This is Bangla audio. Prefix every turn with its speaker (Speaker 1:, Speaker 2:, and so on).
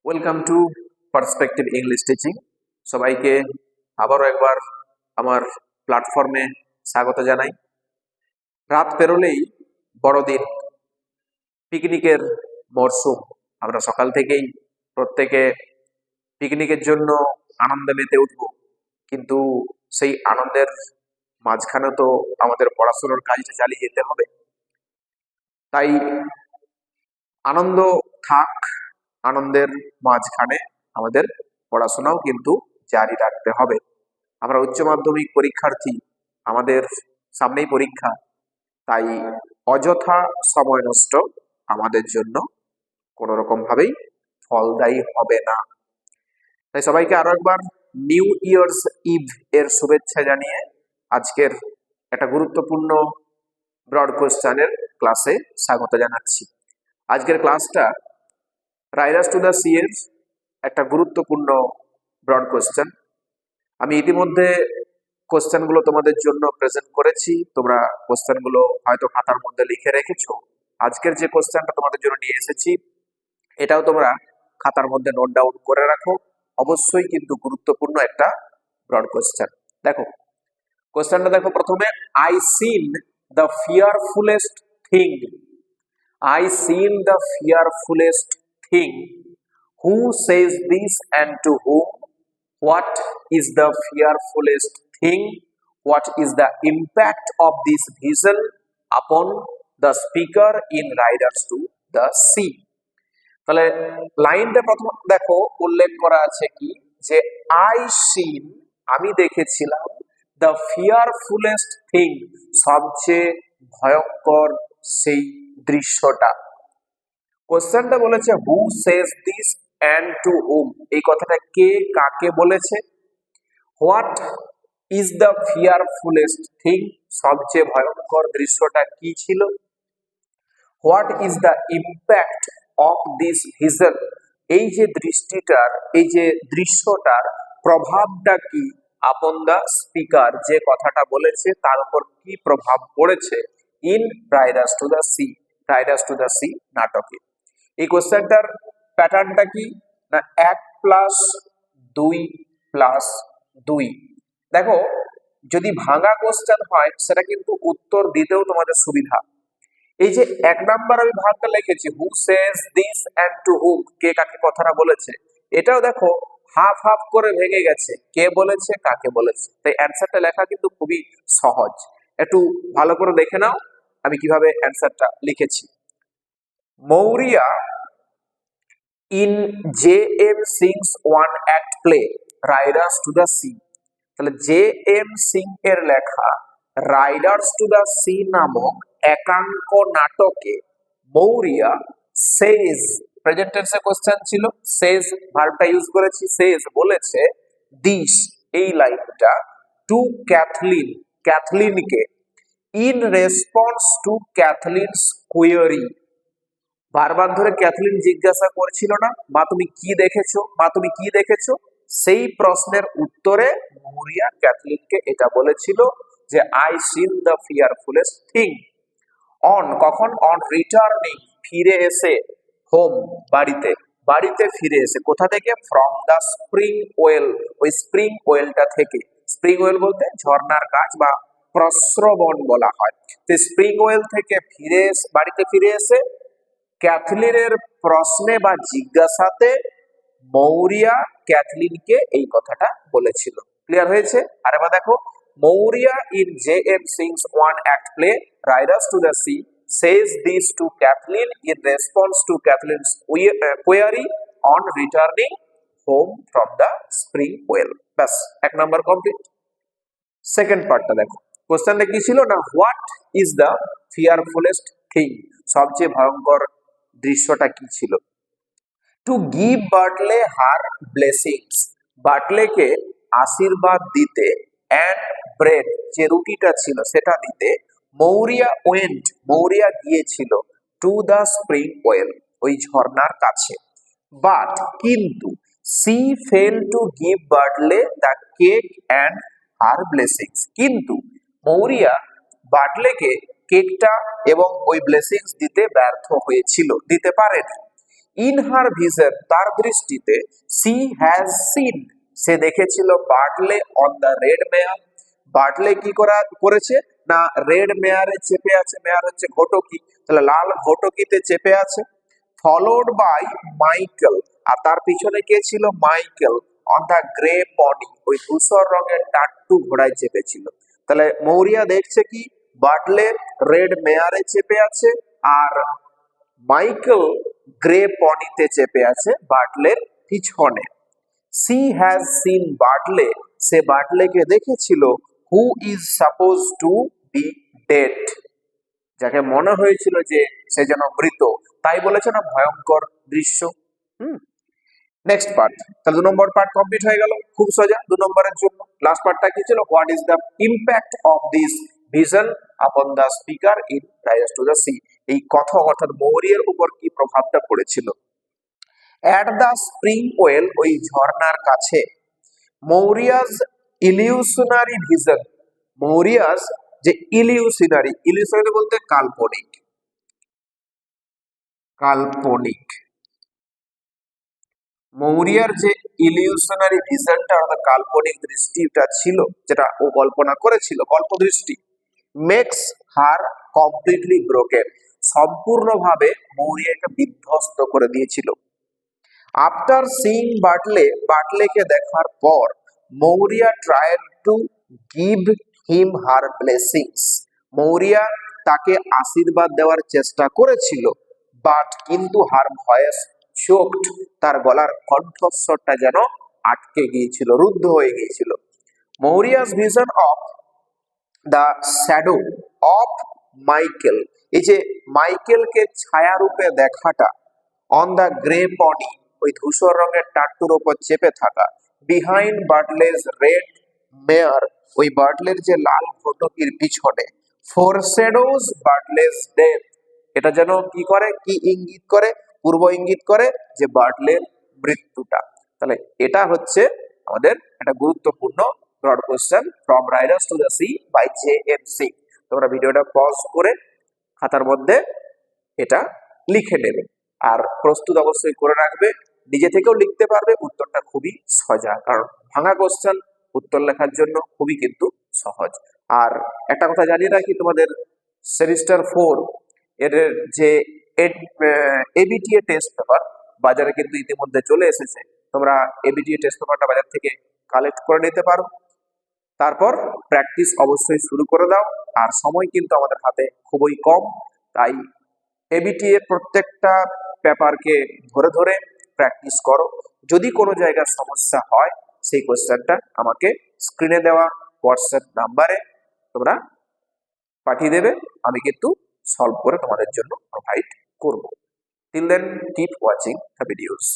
Speaker 1: Welcome to perspective English teaching. সবাইকে আবারও একবার আমার প্ল্যাটফর্মে স্বাগত জানাই। রাত পেরোলেই বড়দিন, পিকনিকের মরশুম। আমরা সকাল থেকেই প্রত্যেকে পিকনিকের জন্য আনন্দে মেতে উঠব, কিন্তু সেই আনন্দের মাঝখানে তো আমাদের পড়াশোনার কাজটা চালিয়ে যেতে হবে। তাই আনন্দ থাক, আনন্দের মাঝখানে আমাদের পড়াশোনাও কিন্তু জারি রাখতে হবে। আমরা উচ্চ মাধ্যমিক পরীক্ষার্থী, আমাদের সামনেই পরীক্ষা, তাই অযথা সময় নষ্ট আমাদের জন্য কোনো রকম ভাবেই ফলদায়ী হবে না। তাই সবাইকে আরো একবার নিউ ইয়ার্স ইভ এর শুভেচ্ছা জানিয়ে আজকের একটা গুরুত্বপূর্ণ ব্রড কোশ্চেনের ক্লাসে স্বাগত জানাচ্ছি। আজকের ক্লাসটা রাইডার্স টু দ্য সি এর একটা গুরুত্বপূর্ণ ব্রড কোশ্চেন। আমি ইতিমধ্যে কোশ্চেনগুলো তোমাদের জন্য প্রেজেন্ট করেছি, তোমরা কোশ্চেনগুলো হয়তো খাতার মধ্যে লিখে রেখেছো। আজকের যে কোশ্চেনটা তোমাদের জন্য নিয়ে এসেছি এটাও তোমরা খাতার মধ্যে নোট ডাউন করে রাখো। অবশ্যই কিন্তু গুরুত্বপূর্ণ একটা ব্রড কোশ্চেন। দেখো কোশ্চেনটা, দেখো প্রথমে, I seen the fearfullest thing. I seen the fearfulest thing. Who says this and to whom? What is the fearfulest thing? What is the impact of this vision upon the speaker in Riders to the Sea? তাহলে লাইনটা প্রথম দেখো উল্লেখ করা আছে কি, যে আই সিন, আমি দেখেছিলাম, দ্য ফিয়ারফুলেস্ট থিং, সবচেয়ে ভয়ঙ্কর সেই দৃশ্যটা। কোশ্চেনটা বলেছে হু সেজ দিস অ্যান্ড টু হুম, এই কথাটা কে কাকে বলেছে। What is the fearfullest thing, সবচেয়ে ভয়ঙ্কর দৃশ্যটা কি ছিল। What is the impact of this vision, এই যে দৃষ্টিটার, এই যে দৃশ্যটার প্রভাবটা কি, আপন দ্য স্পিকার, যে কথাটা বলেছে তার উপর কি প্রভাব পড়েছে, in Riders to the C, Riders to the C নাটকে। এই কোশ্চেনটার প্যাটার্নটা কি না, 1+2+2। দেখো যদি ভাঙা কোশ্চেন হয় সেটা কিন্তু উত্তর দিতেও তোমাদের সুবিধা। এই যে 1 নাম্বার আমি ভাগটা লিখেছি, হু সেজ দিস এন্ড টু হুম, কে কাকে কথাটা বলেছে, এটাও দেখো হাফ হাফ করে ভেঙে গেছে, কে বলেছে কাকে বলেছে। তাই অ্যান্সারটা লেখা কিন্তু খুবই সহজ। একটু ভালো করে দেখে নাও আমি কিভাবে অ্যান্সারটা লিখেছি। Maurya in J M Synge's one act play Riders to the Sea. তাহলে জে এম সিং এর লেখা রাইডার্স টু দ্য সি নামক একাঙ্ক নাটকে মৌরিয়া সেজ, প্রেজেন্ট টেন্সে কোশ্চেন ছিল, সেজ ভার্বটা ইউজ করেছি, সেজ বলেছে, দিস এই লাইনটা, টু ক্যাথলিন, ক্যাথলিনকে, in response to Kathleen's query, বারবার ধরে ক্যাথলিন জিজ্ঞাসা করছিল না, মা তুমি কি দেখেছো, মা তুমি কি দেখেছো, সেই প্রশ্নের উত্তরে মৌরিয়া ক্যাথলিনকে এটা বলেছিল যে I seen the fearfullest thing. On, কখন, অন রিটার্নিং, ফিরে এসে, হোম বাড়িতে, বাড়িতে ফিরে এসে, কোথা থেকে, ফ্রম দ্য স্প্রিং ওয়েল, ওই স্প্রিং ওয়েলটা থেকে। স্প্রিং ওয়েল বলতে ঝর্ণার কাজ বা প্রস্রবণ বলা হয়। তো স্প্রিং ওয়েল থেকে ফিরে এসে, বাড়িতে ফিরে এসে ক্যাথলিনের প্রশ্নে বা জিজ্ঞাসাতে মৌরিয়া ক্যাথলিনকে এই কথাটা বলেছিল। ক্লিয়ার হয়েছে? আর এবার দেখো, Maurya in J M Synge's one act play Riders to the Sea says this to Kathleen in response to Kathleen's query on returning home from the spring well. ব্যাস 1 নাম্বার কমপ্লিট। সেকেন্ড পার্টটা দেখো, কোশ্চেনটা কি ছিল না, what is the fearfullest thing, সবচেয়ে ভয়ঙ্কর দৃশ্যটা কি ছিল। টু গিভ বার্টলে হার ব্লেসিংস, বার্টলেকে আশীর্বাদ দিতে, অ্যান্ড ব্রেড, যে রুটিটা ছিল সেটা দিতে, মৌরিয়া ওয়েন্ট, মৌরিয়া গিয়েছিল, টু দ্য স্প্রিং ওয়েল, ওই ঝর্ণার কাছে। বাট, কিন্তু, she fail to give Bartley the cake and her blessings, কিন্তু মৌরিয়া বার্টলেকে কেকটা এবং ওই ব্লেসিংস দিতে ব্যর্থ হয়েছিল, দিতে পারেনি। ইন হার ভিজন, তার দৃষ্টিতে, সি হ্যাজ সিন, সে দেখেছিল বার্টলে অন দ্য রেড মেয়ার, বার্টলে কি করেছে না রেড মেয়ারে চেপে আছে, মেয়ার হচ্ছে ঘটকি, তাহলে লাল ঘটকিতে চেপে আছে। ফলোড বাই মাইকেল, আর তার পিছনে কে ছিল, মাইকেল, অন দ্য গ্রে পনি, ওই ধূসর রঙের টাট্টু ঘোড়ায় চেপেছিল। তাহলে মৌরিয়া দেখছে কি, বার্টলে রেড মেয়ারে চেপে আছে, আর মাইকেল গ্রে পনিতে চেপে আছে বার্টলের পিছনে। সি হ্যাজ সিন বার্টলে, সে বার্টলেকে দেখেছিল, who is suppose two be dead, যাকে মনে হয়েছিল যে সে যেন মৃত, তাই বলেছে না ভয়ঙ্কর দৃশ্য। নেক্সট পার্ট, তাহলে 2 নম্বর পার্ট কমপ্লিট হয়ে গেল, খুব সোজা 2 নম্বরের জন্য। লাস্ট পার্টটা কি ছিল, what is the impact of this vision upon the speaker in rise to the C, এই কথক অর্থাৎ মৌরিয়ার উপর কি প্রভাবটা পড়েছিল। অ্যাট দ্য স্প্রিং ওয়েল, ওই ঝর্ণার কাছে, মৌরিয়াস ইলিউশনারি ভিশন, মৌরিয়াস যে ইলিউশনারি, ইলিউশনারি বলতে কাল্পনিক, কাল্পনিক, মৌরিয়ার যে ইলিউশনারি ভিশনটা অর্থাৎ কাল্পনিক দৃষ্টিটা ছিল, যেটা ও কল্পনা করেছিল, কল্পদৃষ্টি, মেক্স হার কমপ্লিটলি ব্রোকেন, সম্পূর্ণভাবে মৌরিয়াকে বিধ্বস্ত করে দিয়েছিল। আফটার সিইং বার্টলে, বার্টলেকে দেখার পর, Maurya tried to give him her blessings, Maurya তাকে আশীর্বাদ দেওয়ার চেষ্টা করেছিল, বাট কিন্তু হার ভয়েস চোকড, তার গলার কণ্ঠস্বরটা যেন আটকে গিয়েছিল, রুদ্ধ হয়ে গিয়েছিল। Maurya's vision of the shadow of Michael, এই যে মাইকেলকে ছায়া রূপে দেখাটা, অন দ্য গ্রে পনি, ওই ধূসর রঙের টাট্টুর উপর চেপে থাকা, বিহাইন্ড বার্টলেস রেড মেয়ার, ওই বার্টলের যে লাল ঘটকির পিছনে, ফোরশ্যাডোজ বার্টলেস ডেথ, এটা যেন কি করে, কি ইঙ্গিত করে, পূর্ব ইঙ্গিত করে যে বার্টলের মৃত্যুটা। তাহলে এটা হচ্ছে আমাদের একটা গুরুত্বপূর্ণ broad question from Riders to the Sea by J M. Synge. তোমরা ভিডিওটা পজ করে খাতার মধ্যে এটা লিখে নেবে, আর প্রস্তুত অবশ্যই করে রাখবে, নিজে থেকেও লিখতে পারবে, উত্তরটা খুবই সোজা, কারণ ভাঙা কোশ্চেন উত্তর লেখার জন্য খুবই কিন্তু সহজ। আর একটা কথা জানিয়ে রাখি, তোমাদের সেমিস্টার 4 এর যে এবিটিএ টেস্ট পেপার বাজারে কিন্তু ইতিমধ্যে চলে এসেছে, তোমরা এবিটিএ টেস্ট পেপারটা বাজার থেকে কালেক্ট করে নিতে পারো, তারপর প্র্যাকটিস অবশ্যই শুরু করে দাও। আর সময় কিন্তু আমাদের হাতে খুবই কম, তাই এবিটিএ প্রত্যেকটা পেপারকে ধরে ধরে প্র্যাকটিস করো। যদি কোনো জায়গার সমস্যা হয়, সেই কোশ্চেনটা আমাকে স্ক্রিনে দেওয়া হোয়াটসঅ্যাপ নাম্বারে তোমরা পাঠিয়ে দেবে, আমি কিন্তু সলভ করে তোমাদের জন্য প্রোভাইড করব। Till then, keep watching the videos.